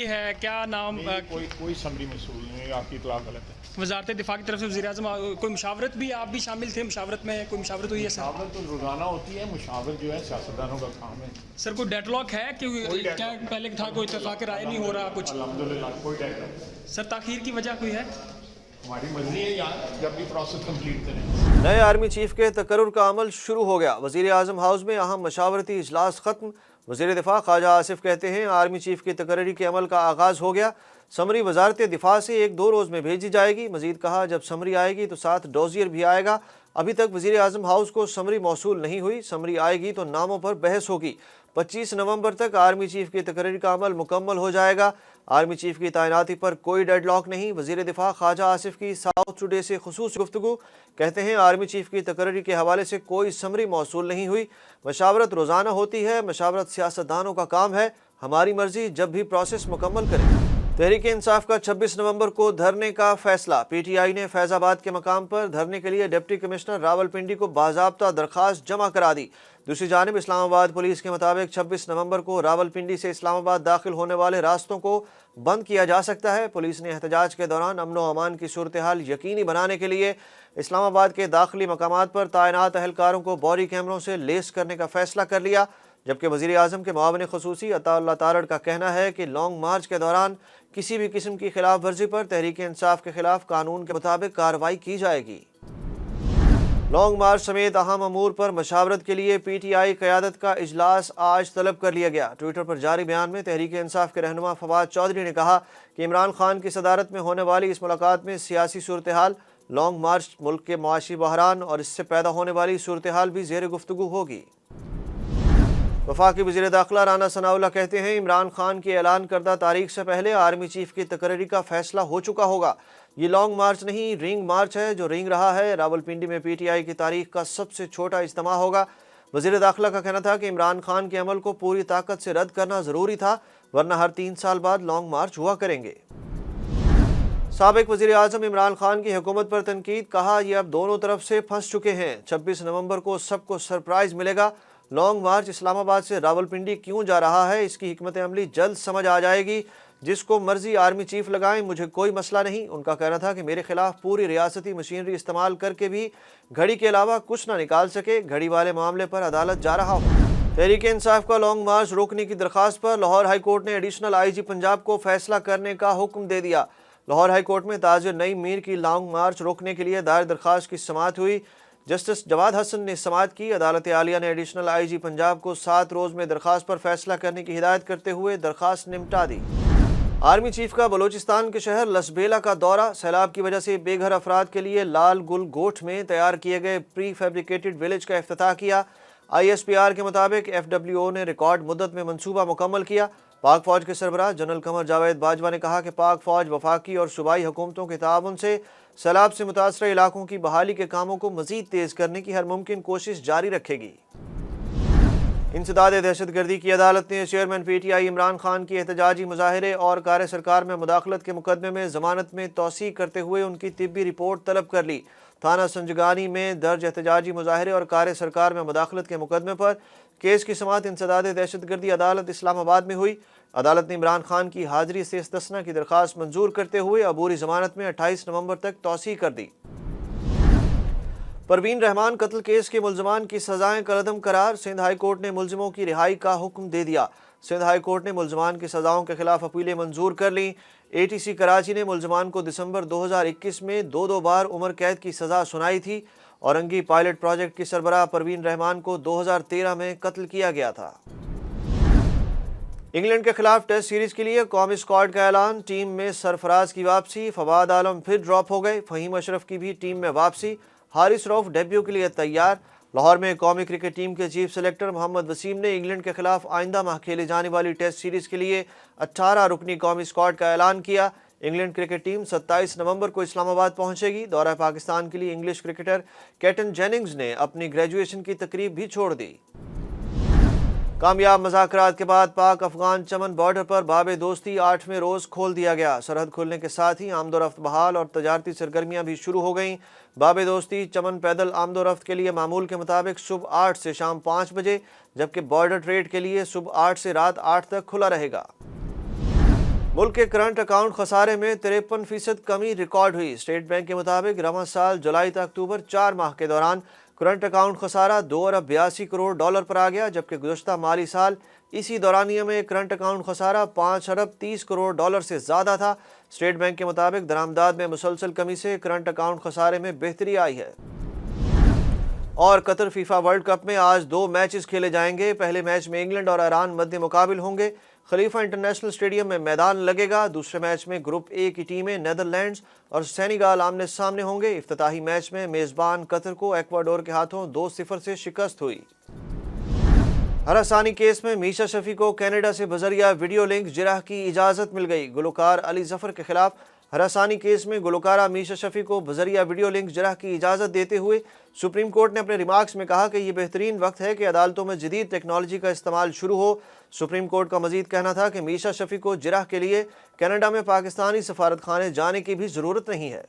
Summary है, क्या नाम कोई समरी मसूल नहीं, आपकी इतला गलत है। वजारत दिफा की तरफ से वज़ीर-ए-आज़म कोई मुशावरत भी, आप भी शामिल थे मुशावरत में, कोई मुशावरत हुई है सर? मुशावरत तो रोज़ाना होती है, मुशावरत जो है सियासतदानों का काम है। सर कोई डेडलॉक है कि क्या पहले था कोई इत्तेफाक राय नहीं हो रहा कुछ? अल्हम्दुलिल्लाह कोई डेडलॉक। सर ताख़ीर की वजह कोई है? हमारी मर्जी है यहाँ जब भी प्रोसेस कंप्लीट करें। नए आर्मी चीफ के तकर्रुर का अमल शुरू हो गया। वज़ीर आज़म हाउस में अहम मशावरती इजलास ख़त्म। वज़ीर दिफा ख्वाजा आसिफ कहते हैं आर्मी चीफ की तकर्री के अमल का आगाज़ हो गया। समरी वजारत दिफा से 1-2 रोज़ में भेजी जाएगी। मज़ीद कहा जब समरी आएगी तो साथ डोजियर भी आएगा। अभी तक वज़ीर आज़म हाउस को समरी मौसूल नहीं हुई। समरी आएगी तो नामों पर बहस होगी। 25 नवंबर तक आर्मी चीफ की तकरीर का अमल मुकम्मल हो जाएगा। आर्मी चीफ की तैनाती पर कोई डेडलॉक नहीं। वज़ीर दिफा ख्वाजा आसिफ की साउथ टुडे से खुसूस गुफ्तगू। कहते हैं आर्मी चीफ की तकरीर के हवाले से कोई समरी मौसूल नहीं हुई। मशावरत रोज़ाना होती है, मशावरत सियासतदानों का काम है। हमारी मर्जी जब भी प्रोसेस मुकम्मल करें। तहरीक इंसाफ का 26 नवंबर को धरने का फैसला। पीटीआई ने फैज़ाबाद के मकाम पर धरने के लिए डिप्टी कमिश्नर रावलपिंडी को बाज़ाब्ता दरख्वास्त जमा करा दी। दूसरी जानिब इस्लामाबाद पुलिस के मुताबिक 26 नवंबर को रावलपिंडी से इस्लामाबाद दाखिल होने वाले रास्तों को बंद किया जा सकता है। पुलिस ने एहतजाज के दौरान अमन व अमान की सूरत हाल यकीनी बनाने के लिए इस्लामाबाद के दाखिली मकामात पर तैनात अहलकारों को बॉडी कैमरों से लेस करने का फैसला कर लिया। जबकि वज़ीर आज़म के मुआविन ख़ुसूसी अताउल्लाह तारड़ का कहना है कि लॉन्ग मार्च के दौरान किसी भी किस्म की खिलाफ वर्जी पर तहरीक इंसाफ के खिलाफ कानून के मुताबिक कार्रवाई की जाएगी। लॉन्ग मार्च समेत अहम अमूर पर मशावरत के लिए पीटीआई क़यादत का इजलास आज तलब कर लिया गया। ट्विटर पर जारी बयान में तहरीक इंसाफ के रहनुमा फवाद चौधरी ने कहा कि इमरान खान की सदारत में होने वाली इस मुलाकात में सियासी सूरत हाल, लॉन्ग मार्च, मुल्क के मुआशी बहरान और इससे पैदा होने वाली सूरत हाल भी ज़ेर गुफ्तगू होगी। वफाकी वज़ीर दाखिला राना सनाउल्लाह कहते हैं इमरान खान की ऐलान करदा तारीख से पहले आर्मी चीफ की तकरीरी का फैसला हो चुका होगा। ये लॉन्ग मार्च नहीं, रिंग मार्च है जो रिंग रहा है। रावलपिंडी में पीटीआई की तारीख का सबसे छोटा इज्तिमा होगा। वज़ीर दाखिला का कहना था कि इमरान खान के अमल को पूरी ताकत से रद्द करना ज़रूरी था, वरना हर 3 साल बाद लॉन्ग मार्च हुआ करेंगे। साबिक वज़ीर आज़म इमरान खान की हुकूमत पर तनकीद। कहा यह अब दोनों तरफ से फंस चुके हैं। 26 नवंबर को सबको सरप्राइज मिलेगा। लॉन्ग मार्च इस्लामाबाद से रावलपिंडी क्यों जा रहा है, इसकी हिकमत अमली जल्द समझ आ जाएगी। जिसको मर्जी आर्मी चीफ लगाएं, मुझे कोई मसला नहीं। उनका कहना था कि मेरे खिलाफ पूरी रियासती मशीनरी इस्तेमाल करके भी घड़ी के अलावा कुछ ना निकाल सके। घड़ी वाले मामले पर अदालत जा रहा हो। तहरीक इंसाफ का लॉन्ग मार्च रोकने की दरख्वास्त पर लाहौर हाई कोर्ट ने एडिशनल आईजी पंजाब को फैसला करने का हुक्म दे दिया। लाहौर हाई कोर्ट में ताजिर नईम मीर की लॉन्ग मार्च रोकने के लिए दायर दरख्वास्त की समाअत हुई। जस्टिस जवाद हसन ने समाअत की। अदालत आलिया ने एडिशनल आईजी पंजाब को 7 रोज़ में दरख्वास्त पर फैसला करने की हिदायत करते हुए दरख्वास्त निपटा दी। आर्मी चीफ का बलोचिस्तान के शहर लसबेला का दौरा। सैलाब की वजह से बेघर अफराद के लिए लाल गुल गोठ में तैयार किए गए प्री फैब्रिकेटेड विलेज का इफ्तिताह किया। ISPR के मुताबिक FWO ने रिकॉर्ड मुद्दत में मनसूबा मुकम्मल किया। पाक फौज के सरबराह जनरल कमर जावेद बाजवा ने कहा कि पाक फौज वफाकी और सूबाई हुकूमतों के ताउन से सैलाब से मुतासर इलाकों की बहाली के कामों को मजीद तेज करने की हर मुमकिन कोशिश जारी रखेगी। इंसदाद दहशतगर्दी की अदालत ने चेयरमैन PTI इमरान खान की एहतजाजी मुजाहरे और कार सरकार में मुदाखलत के मुकदमे में जमानत में तौसी करते हुए उनकी तिब्बी रिपोर्ट तलब कर ली। थाना संजगानी में दर्ज एहतजाजी मुजाहरे और कार सरकार में मुदाखलत के मुकदमे पर केस की समाअत इंसदाद दहशतगर्दी अदालत इस्लामाबाद में हुई। अदालत ने इमरान खान की हाजिरी से इस्तिस्ना की दरख्वास्त मंजूर करते हुए अबूरी जमानत में 28 नवंबर तक तौसी कर दी। परवीन रहमान कत्ल केस के मुलजमान की सजाएं कलअदम करार। सिंध हाई कोर्ट ने मुलजिमों की रिहाई का हुक्म दे दिया। सिंध हाई कोर्ट ने मुलजमान की सजाओं के खिलाफ अपीलें मंजूर कर लीं। ATC कराची ने मुलजमान को दिसंबर 2021 में 2 बार उम्र कैद की सजा सुनाई थी। औरंगी पायलट प्रोजेक्ट की सरबराह परवीन रहमान को 2013 में कत्ल किया गया था। इंग्लैंड के खिलाफ टेस्ट सीरीज के लिए कौमी स्क्वाड का ऐलान। टीम में सरफराज की वापसी। फवाद आलम फिर ड्रॉप हो गए। फहीम अशरफ की भी टीम में वापसी। हारिस रऊफ डेब्यू के लिए तैयार। लाहौर में कौमी क्रिकेट टीम के चीफ सेलेक्टर मोहम्मद वसीम ने इंग्लैंड के खिलाफ आइंदा माह खेले जाने वाली टेस्ट सीरीज के लिए 18 रुकनी कौमी स्क्वाड का ऐलान किया। इंग्लैंड क्रिकेट टीम 27 नवंबर को इस्लामाबाद पहुंचेगी। दौरा पाकिस्तान के लिए इंग्लिश क्रिकेटर कैटन जेनिंग्स ने अपनी ग्रेजुएशन की तकरीब भी छोड़ दी। कामयाब मुज़ाकरात के बाद पाक अफगान चमन बॉर्डर पर बाब दोस्ती 8वें रोज़ खोल दिया गया। सरहद खुलने के साथ ही आमदोरफ्त बहाल और तजारती सरगर्मियां भी शुरू हो गईं। बाब दोस्ती चमन पैदल आमदोरफ्त के लिए मामूल के मुताबिक सुबह 8 से शाम 5 बजे, जबकि बॉर्डर ट्रेड के लिए सुबह 8 से रात 8 तक खुला रहेगा। मुल्क के करंट अकाउंट खसारे में 53% कमी रिकॉर्ड हुई। स्टेट बैंक के मुताबिक रवां साल जुलाई से अक्टूबर 4 माह के दौरान करंट अकाउंट खसारा $2 अरब 82 करोड़ पर आ गया, जबकि गुज़श्ता माली साल इसी दौरानिये में करंट अकाउंट खसारा $5 अरब 30 करोड़ से ज़्यादा था। स्टेट बैंक के मुताबिक दरामदाद में मुसलसल कमी से करंट अकाउंट खसारे में बेहतरी आई है। और कतर फीफा वर्ल्ड कप में आज 2 मैचेस खेले जाएंगे। पहले मैच में इंग्लैंड और ईरान मध्य मुकाबिल होंगे। खलीफा इंटरनेशनल स्टेडियम में मैदान लगेगा। दूसरे मैच में ग्रुप ए की टीमें नेदरलैंड्स और सेनेगल आमने सामने होंगे। इफ्तिताही मैच में मेज़बान कतर को एक्वाडोर के हाथों 2-0 से शिकस्त हुई। हरासानी केस में मीशा शफी को कनाडा से बजरिया वीडियो लिंक जिरह की इजाज़त मिल गई। गुलकार अली जफर के खिलाफ हरासानी केस में गुलकारा मीशा शफी को बजरिया वीडियो लिंक जिरह की इजाज़त देते हुए सुप्रीम कोर्ट ने अपने रिमार्क्स में कहा कि ये बेहतरीन वक्त है कि अदालतों में जदीद टेक्नोलॉजी का इस्तेमाल शुरू हो। सुप्रीम कोर्ट का मजीद कहना था कि मीशा शफी को जिरह के लिए कनाडा में पाकिस्तानी सफारतखाने जाने की भी ज़रूरत नहीं है।